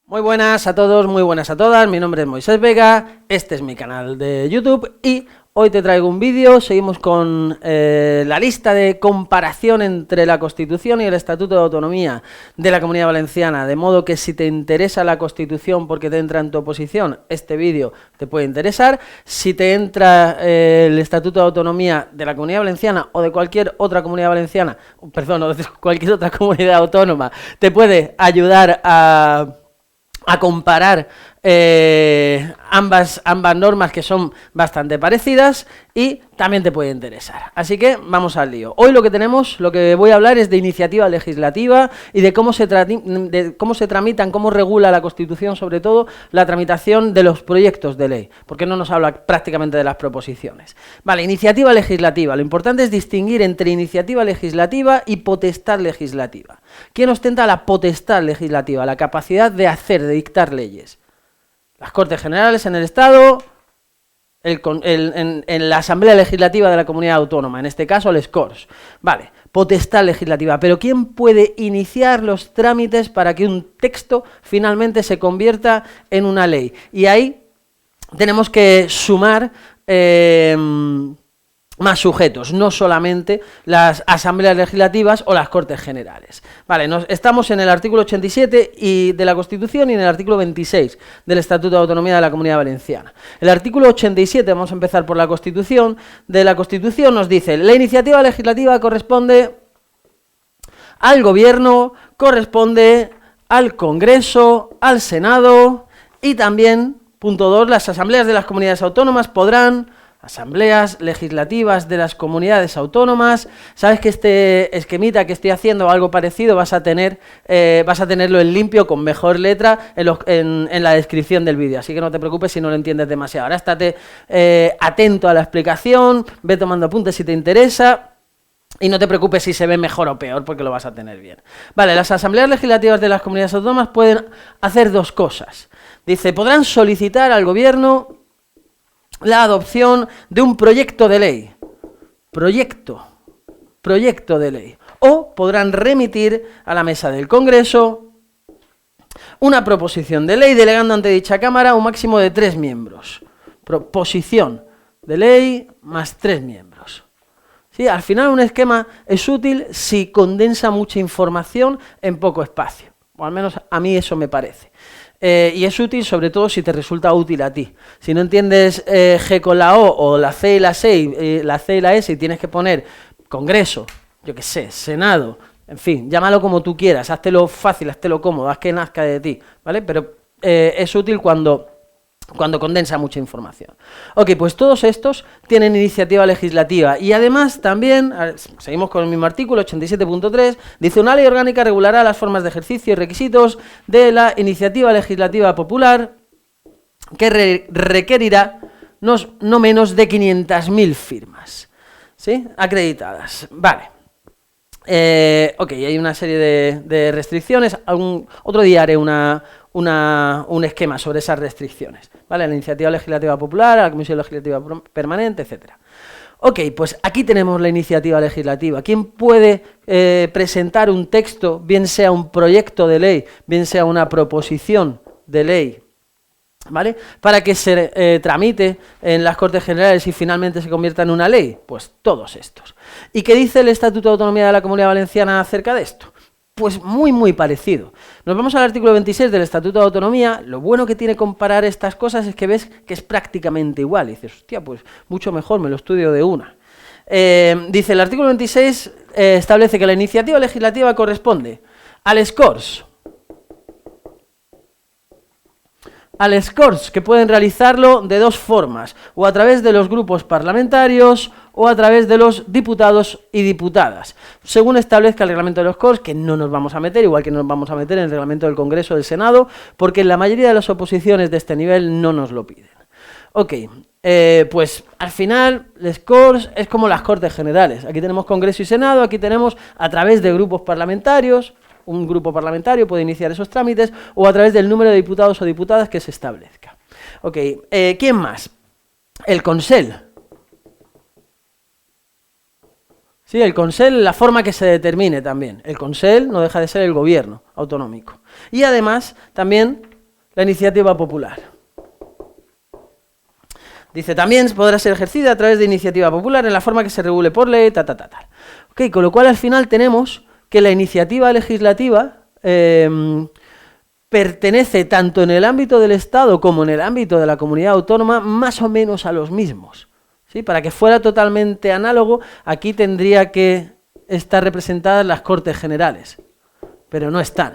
Muy buenas a todos, muy buenas a todas, mi nombre es Moisés Vega, este es mi canal de YouTube y hoy te traigo un vídeo. Seguimos con la lista de comparación entre la Constitución y el Estatuto de Autonomía de la Comunidad Valenciana, de modo que si te interesa la Constitución porque te entra en tu oposición, este vídeo te puede interesar. Si te entra el Estatuto de Autonomía de la Comunidad Valenciana o de cualquier otra comunidad valenciana, perdón, o de cualquier otra comunidad autónoma, te puede ayudar a comparar ambas normas, que son bastante parecidas, y también te puede interesar. Así que vamos al lío. Hoy lo que voy a hablar es de iniciativa legislativa y de cómo se tramitan, cómo regula la Constitución, sobre todo la tramitación de los proyectos de ley, porque no nos habla prácticamente de las proposiciones. Vale, iniciativa legislativa. Lo importante es distinguir entre iniciativa legislativa y potestad legislativa. ¿Quién ostenta la potestad legislativa? La capacidad de hacer, de dictar leyes. Las Cortes Generales en el Estado, en la Asamblea Legislativa de la Comunidad Autónoma, en este caso les Corts. Vale, potestad legislativa, pero ¿quién puede iniciar los trámites para que un texto finalmente se convierta en una ley? Y ahí tenemos que sumar más sujetos, no solamente las asambleas legislativas o las Cortes Generales. Vale, estamos en el artículo 87 de la Constitución y en el artículo 26 del Estatuto de Autonomía de la Comunidad Valenciana. El artículo 87, vamos a empezar por la Constitución, de la Constitución nos dice: la iniciativa legislativa corresponde al Gobierno, corresponde al Congreso, al Senado, y también, punto 2, las asambleas de las comunidades autónomas podrán... Asambleas legislativas de las comunidades autónomas. Sabes que este esquemita que estoy haciendo, algo parecido, vas a tenerlo en limpio, con mejor letra, en la descripción del vídeo, así que no te preocupes si no lo entiendes demasiado. Ahora estate atento a la explicación, ve tomando apuntes si te interesa, y no te preocupes si se ve mejor o peor, porque lo vas a tener bien. Vale, las asambleas legislativas de las comunidades autónomas pueden hacer dos cosas. Dice, podrán solicitar al Gobierno la adopción de un proyecto de ley, proyecto de ley, o podrán remitir a la mesa del Congreso una proposición de ley, delegando ante dicha Cámara un máximo de 3 miembros. Proposición de ley más 3 miembros. ¿Sí? Al final un esquema es útil si condensa mucha información en poco espacio, o al menos a mí eso me parece. Y es útil sobre todo si te resulta útil a ti. Si no entiendes G con la O o la C y la S y tienes que poner Congreso, yo qué sé, Senado, en fin, llámalo como tú quieras, háztelo fácil, háztelo cómodo, haz que nazca de ti, ¿vale? Pero es útil cuando condensa mucha información. Ok, pues todos estos tienen iniciativa legislativa y además también, seguimos con el mismo artículo 87.3, dice: una ley orgánica regulará las formas de ejercicio y requisitos de la iniciativa legislativa popular, que requerirá no menos de 500.000 firmas, ¿sí? Acreditadas. Vale. Ok, hay una serie de restricciones. Otro día haré un esquema sobre esas restricciones, ¿vale? La iniciativa legislativa popular, la comisión legislativa permanente, etcétera. Ok, pues aquí tenemos la iniciativa legislativa. ¿Quién puede presentar un texto, bien sea un proyecto de ley, bien sea una proposición de ley, ¿vale?, para que se tramite en las Cortes Generales y finalmente se convierta en una ley? Pues todos estos. ¿Y qué dice el Estatuto de Autonomía de la Comunidad Valenciana acerca de esto? Pues muy parecido. Nos vamos al artículo 26 del Estatuto de Autonomía. Lo bueno que tiene comparar estas cosas es que ves que es prácticamente igual. Y dices, hostia, pues mucho mejor, me lo estudio de una. Dice, el artículo 26 establece que la iniciativa legislativa corresponde al Corts, que pueden realizarlo de dos formas, o a través de los grupos parlamentarios o a través de los diputados y diputadas, según establezca el reglamento de los Corts, que no nos vamos a meter, igual que no nos vamos a meter en el reglamento del Congreso o del Senado, porque la mayoría de las oposiciones de este nivel no nos lo piden. Ok, pues al final los Corts es como las Cortes Generales. Aquí tenemos Congreso y Senado, aquí tenemos a través de grupos parlamentarios. Un grupo parlamentario puede iniciar esos trámites, o a través del número de diputados o diputadas que se establezca. Ok, ¿quién más? El Consell. Sí, el Consell, la forma que se determine también. El Consell no deja de ser el gobierno autonómico. Y además, también la iniciativa popular. Dice, también podrá ser ejercida a través de iniciativa popular en la forma que se regule por ley, tal. Ok, con lo cual al final tenemos que la iniciativa legislativa pertenece tanto en el ámbito del Estado como en el ámbito de la comunidad autónoma más o menos a los mismos. ¿Sí? Para que fuera totalmente análogo, aquí tendría que estar representadas las Cortes Generales, pero no están.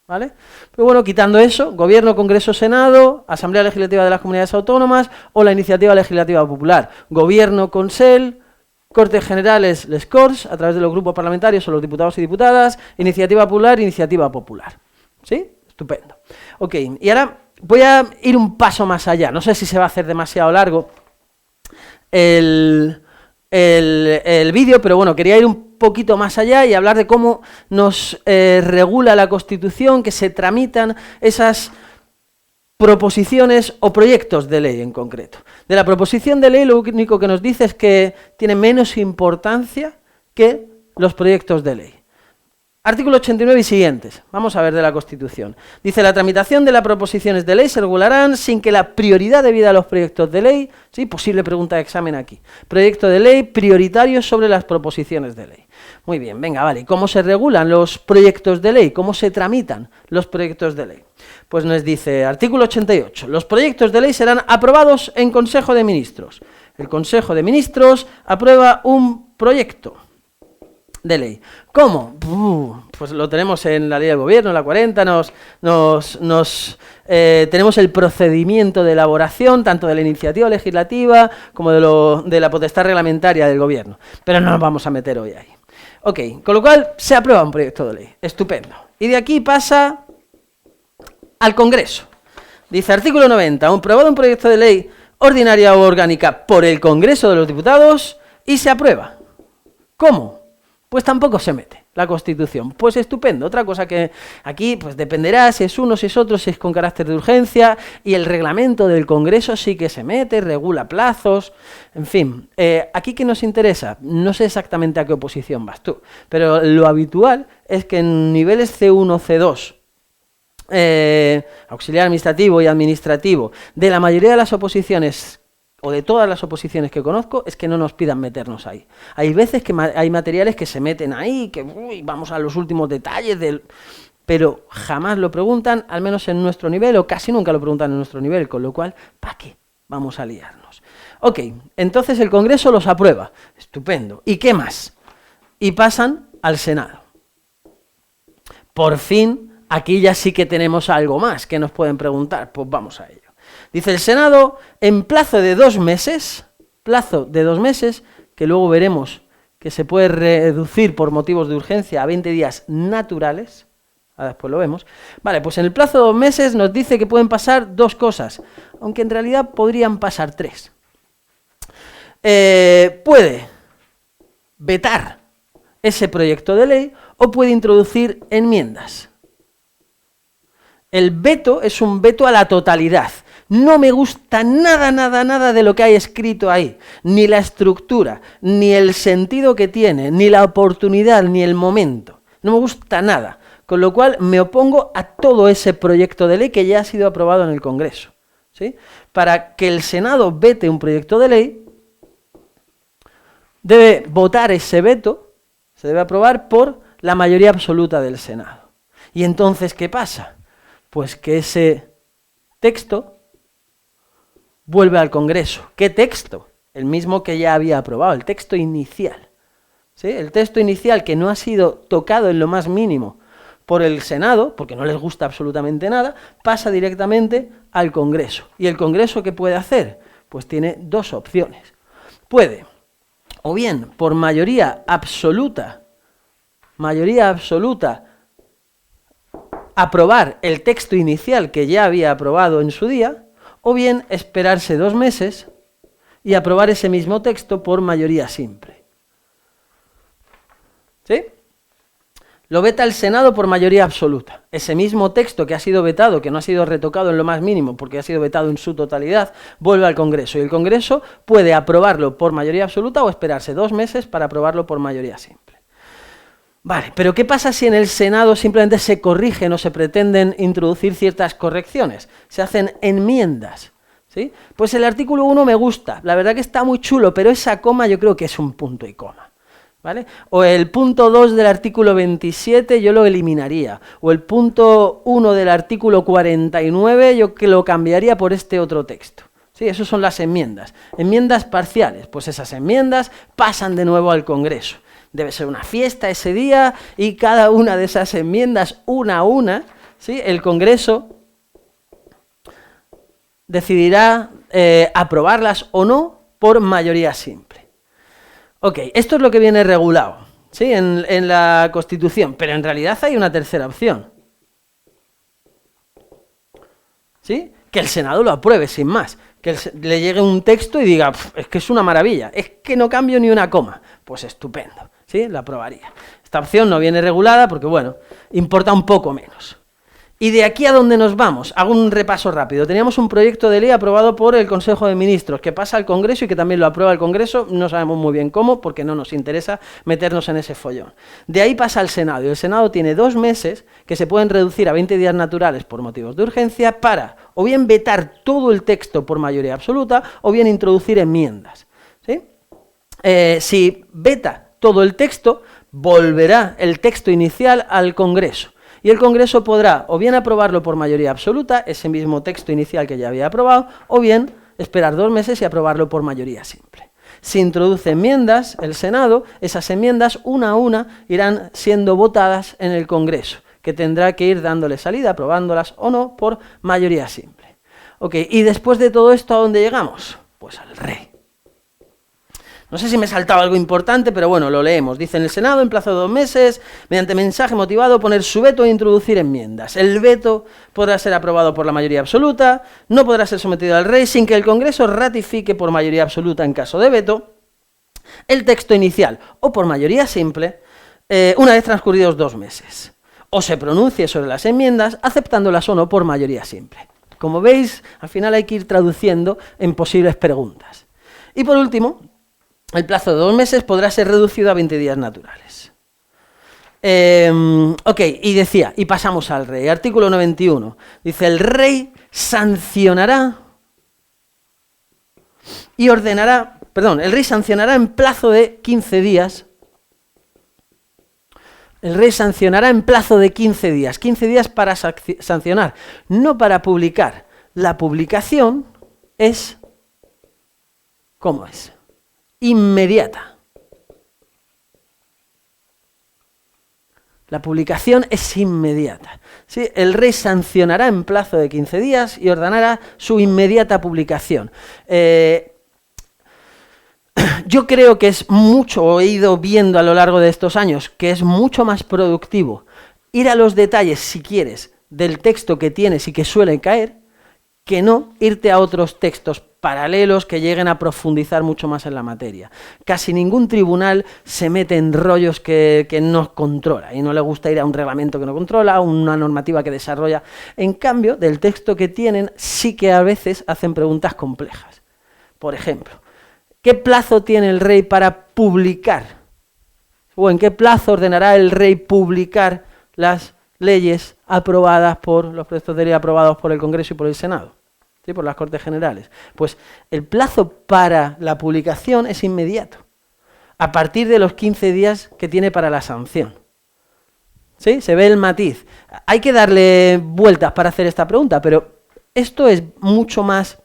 ¿Vale? Pero bueno, quitando eso, Gobierno, Congreso, Senado, Asamblea Legislativa de las Comunidades Autónomas o la Iniciativa Legislativa Popular. Gobierno, Consell, Cortes Generales, les Corts, a través de los grupos parlamentarios o los diputados y diputadas, Iniciativa Popular, Iniciativa Popular. ¿Sí? Estupendo. Ok, y ahora voy a ir un paso más allá. No sé si se va a hacer demasiado largo el vídeo, pero bueno, quería ir un poquito más allá y hablar de cómo nos regula la Constitución, que se tramitan esas proposiciones o proyectos de ley en concreto. De la proposición de ley lo único que nos dice es que tiene menos importancia que los proyectos de ley. Artículo 89 y siguientes. Vamos a ver de la Constitución. Dice, la tramitación de las proposiciones de ley se regularán sin que la prioridad debida a los proyectos de ley, ¿sí? Posible pregunta de examen aquí. Proyecto de ley prioritario sobre las proposiciones de ley. Muy bien, venga, vale. ¿Cómo se regulan los proyectos de ley? ¿Cómo se tramitan los proyectos de ley? Pues nos dice, artículo 88, los proyectos de ley serán aprobados en Consejo de Ministros. El Consejo de Ministros aprueba un proyecto de ley. ¿Cómo? Pues lo tenemos en la Ley del Gobierno, en la 40, tenemos el procedimiento de elaboración, tanto de la iniciativa legislativa como de la potestad reglamentaria del Gobierno. Pero no nos vamos a meter hoy ahí. Ok, con lo cual se aprueba un proyecto de ley. Estupendo. Y de aquí pasa al Congreso. Dice, artículo 90, aprobado un proyecto de ley ordinaria o orgánica por el Congreso de los Diputados y se aprueba. ¿Cómo? Pues tampoco se mete la Constitución. Pues estupendo. Otra cosa que aquí pues dependerá si es uno, si es otro, si es con carácter de urgencia, y el reglamento del Congreso sí que se mete, regula plazos, en fin. Aquí ¿qué nos interesa? No sé exactamente a qué oposición vas tú, pero lo habitual es que en niveles C1, C2, auxiliar administrativo y administrativo, de la mayoría de las oposiciones o de todas las oposiciones que conozco, es que no nos pidan meternos ahí. Hay veces que hay materiales que se meten ahí, que vamos a los últimos detalles, pero jamás lo preguntan, al menos en nuestro nivel, o casi nunca lo preguntan en nuestro nivel, con lo cual, ¿para qué vamos a liarnos? Ok, entonces el Congreso los aprueba. Estupendo. ¿Y qué más? Y pasan al Senado. Por fin, aquí ya sí que tenemos algo más que nos pueden preguntar, pues vamos a ello. Dice el Senado, en plazo de 2 meses, que luego veremos que se puede reducir por motivos de urgencia a 20 días naturales, ahora después lo vemos, vale, pues en el plazo de 2 meses nos dice que pueden pasar 2 cosas, aunque en realidad podrían pasar 3. Puede vetar ese proyecto de ley o puede introducir enmiendas. El veto es un veto a la totalidad. No me gusta nada de lo que hay escrito ahí, ni la estructura, ni el sentido que tiene, ni la oportunidad, ni el momento. No me gusta nada, con lo cual me opongo a todo ese proyecto de ley que ya ha sido aprobado en el Congreso. ¿Sí? Para que el Senado vete un proyecto de ley, debe votar ese veto, se debe aprobar por la mayoría absoluta del Senado. ¿Y entonces qué pasa? Pues que ese texto vuelve al Congreso. ¿Qué texto? El mismo que ya había aprobado, el texto inicial. ¿Sí? El texto inicial que no ha sido tocado en lo más mínimo por el Senado, porque no les gusta absolutamente nada, pasa directamente al Congreso. ¿Y el Congreso qué puede hacer? Pues tiene 2 opciones. Puede, o bien por mayoría absoluta, aprobar el texto inicial que ya había aprobado en su día, o bien esperarse 2 meses y aprobar ese mismo texto por mayoría simple. ¿Sí? Lo veta el Senado por mayoría absoluta. Ese mismo texto que ha sido vetado, que no ha sido retocado en lo más mínimo, porque ha sido vetado en su totalidad, vuelve al Congreso. Y el Congreso puede aprobarlo por mayoría absoluta o esperarse 2 meses para aprobarlo por mayoría simple. Vale, pero ¿qué pasa si en el Senado simplemente se corrigen o se pretenden introducir ciertas correcciones? Se hacen enmiendas, ¿sí? Pues el artículo 1 me gusta, la verdad que está muy chulo, pero esa coma yo creo que es un punto y coma, ¿vale? O el punto 2 del artículo 27 yo lo eliminaría, o el punto 1 del artículo 49 yo que lo cambiaría por este otro texto. Sí, esas son las enmiendas. Enmiendas parciales, pues esas enmiendas pasan de nuevo al Congreso. Debe ser una fiesta ese día y cada una de esas enmiendas, una a una, ¿sí? El Congreso decidirá aprobarlas o no por mayoría simple. Ok, esto es lo que viene regulado, ¿sí? en la Constitución, pero en realidad hay una tercera opción. ¿Sí? Que el Senado lo apruebe sin más, que le llegue un texto y diga, es que es una maravilla, es que no cambio ni una coma, pues estupendo. ¿Sí? La aprobaría. Esta opción no viene regulada porque, bueno, importa un poco menos. ¿Y de aquí a dónde nos vamos? Hago un repaso rápido. Teníamos un proyecto de ley aprobado por el Consejo de Ministros, que pasa al Congreso y que también lo aprueba el Congreso, no sabemos muy bien cómo, porque no nos interesa meternos en ese follón. De ahí pasa al Senado, y el Senado tiene 2 meses que se pueden reducir a 20 días naturales por motivos de urgencia para, o bien vetar todo el texto por mayoría absoluta, o bien introducir enmiendas. ¿Sí? Si veta todo el texto, volverá el texto inicial al Congreso. Y el Congreso podrá o bien aprobarlo por mayoría absoluta, ese mismo texto inicial que ya había aprobado, o bien esperar 2 meses y aprobarlo por mayoría simple. Si introduce enmiendas el Senado, esas enmiendas una a una irán siendo votadas en el Congreso, que tendrá que ir dándole salida, aprobándolas o no por mayoría simple. Ok, y después de todo esto, ¿a dónde llegamos? Pues al rey. No sé si me he saltado algo importante, pero bueno, lo leemos. Dice: en el Senado, en plazo de 2 meses, mediante mensaje motivado, poner su veto e introducir enmiendas. El veto podrá ser aprobado por la mayoría absoluta, no podrá ser sometido al rey sin que el Congreso ratifique por mayoría absoluta en caso de veto el texto inicial o por mayoría simple una vez transcurridos 2 meses. O se pronuncie sobre las enmiendas aceptándolas o no por mayoría simple. Como veis, al final hay que ir traduciendo en posibles preguntas. Y por último, el plazo de 2 meses podrá ser reducido a 20 días naturales. Ok, y decía, y pasamos al rey. Artículo 91. Dice: el rey sancionará y ordenará, el rey sancionará en plazo de 15 días. El rey sancionará en plazo de 15 días. 15 días para sancionar, no para publicar. La publicación es, ¿cómo es? Inmediata. La publicación es inmediata. ¿Sí? El rey sancionará en plazo de 15 días y ordenará su inmediata publicación. Yo creo que es mucho, he ido viendo a lo largo de estos años, que es mucho más productivo ir a los detalles, si quieres, del texto que tienes y que suele caer, que no irte a otros textos paralelos que lleguen a profundizar mucho más en la materia. Casi ningún tribunal se mete en rollos que no controla y no le gusta ir a un reglamento que no controla, a una normativa que desarrolla. En cambio, del texto que tienen sí que a veces hacen preguntas complejas. Por ejemplo, ¿qué plazo tiene el rey para publicar? ¿O en qué plazo ordenará el rey publicar las leyes aprobadas por los proyectos de ley aprobados por el Congreso y por el Senado? ¿Sí? Por las Cortes Generales. Pues el plazo para la publicación es inmediato, a partir de los 15 días que tiene para la sanción. ¿Sí? Se ve el matiz. Hay que darle vueltas para hacer esta pregunta, pero esto es mucho más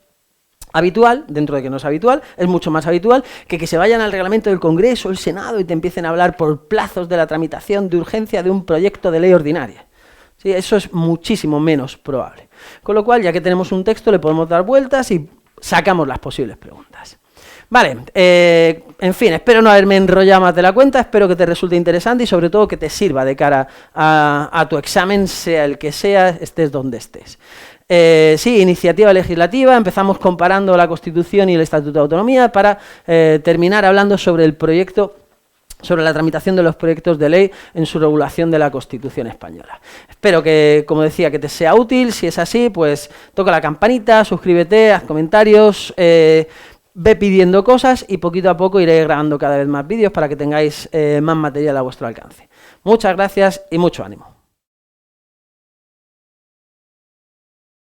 habitual, dentro de que no es habitual, es mucho más habitual que se vayan al reglamento del Congreso, el Senado, y te empiecen a hablar por plazos de la tramitación de urgencia de un proyecto de ley ordinaria. ¿Sí? Eso es muchísimo menos probable. Con lo cual, ya que tenemos un texto, le podemos dar vueltas y sacamos las posibles preguntas. Vale, en fin, espero no haberme enrollado más de la cuenta, espero que te resulte interesante y sobre todo que te sirva de cara a tu examen, sea el que sea, estés donde estés. Sí, iniciativa legislativa, empezamos comparando la Constitución y el Estatuto de Autonomía para terminar hablando sobre el proyecto, sobre la tramitación de los proyectos de ley en su regulación de la Constitución española. Espero que, como decía, que te sea útil. Si es así, pues toca la campanita, suscríbete, haz comentarios, ve pidiendo cosas y poquito a poco iré grabando cada vez más vídeos para que tengáis más material a vuestro alcance. Muchas gracias y mucho ánimo.